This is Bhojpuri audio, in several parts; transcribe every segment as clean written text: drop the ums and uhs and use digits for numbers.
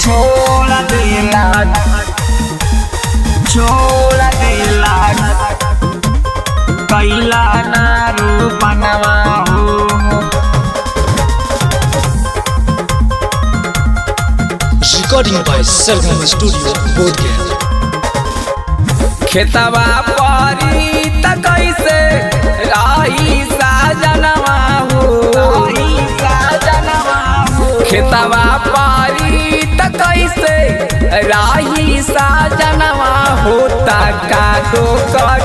छोड़ देला कैला ना रूपनवा हो। Recording by Sargam Studio, Bodhgaya। खेतवा परी त कैसे राही साजनवा हो, खेतवा परी त कैसे राही साजनवा होता कादो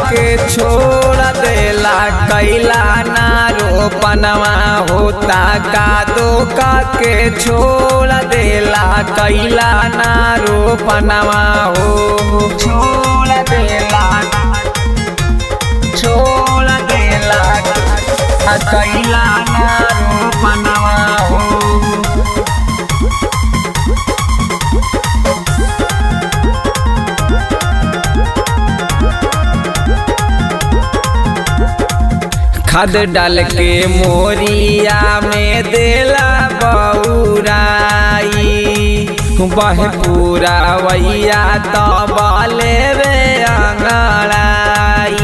के छोड़ देला कैला ना रोपनवा होता कादो के छोड़ देला कैला ना रोपनवा हो। छोड़ देला कैला ना रोपनवा हो। खाद डाल के मोरिया में देला बउराई बहे पूरा वैया तब लेवे अंगड़ाई।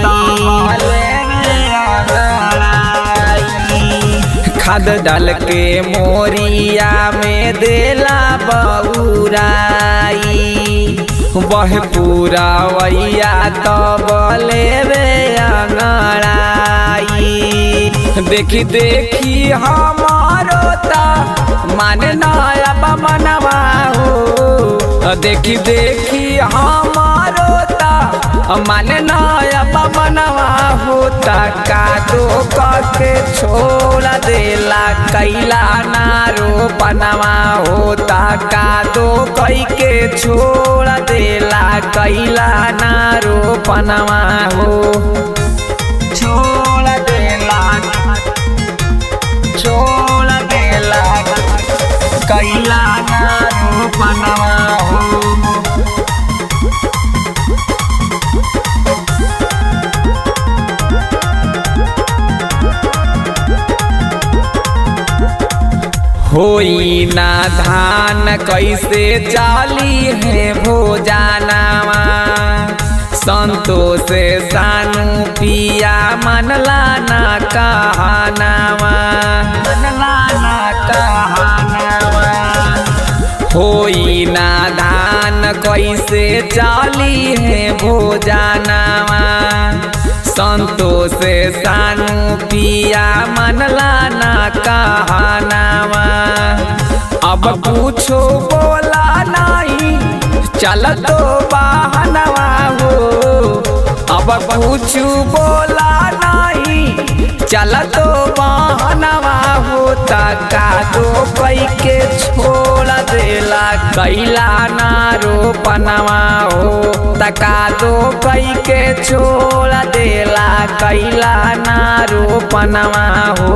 खाद डाल के मोरिया में देला बउराई बहे पूरा वैया तब लेवे अंगड़ाई। देखी देखी हमारो ता मन नया मनवा हो, देखी देखी हमारो ता मन नया मनवा होता कादो के छोड़ देला कैला ना रोपनवा होता कादो के छोड़ देला कैला ना रोपनवा हो। छोड़ देला कैला ना रोपनवा हो। होई ना धान कैसे चाली है भोजनवा संतोष सानू पिया मनला ना कहनावा। होई ना धान कैसे चाली है भोजनवा संतोष सानू पिया मनला ना कहनावा। अब पूछो बोला नहीं चल तो बहनवा हो, अब पूछू बोला नहीं चल तो बहनवा होता कादो के छोड़ देला कैला ना रोपनवा हो। कादो के छोड़ देला कैला ना रोपनवा हो।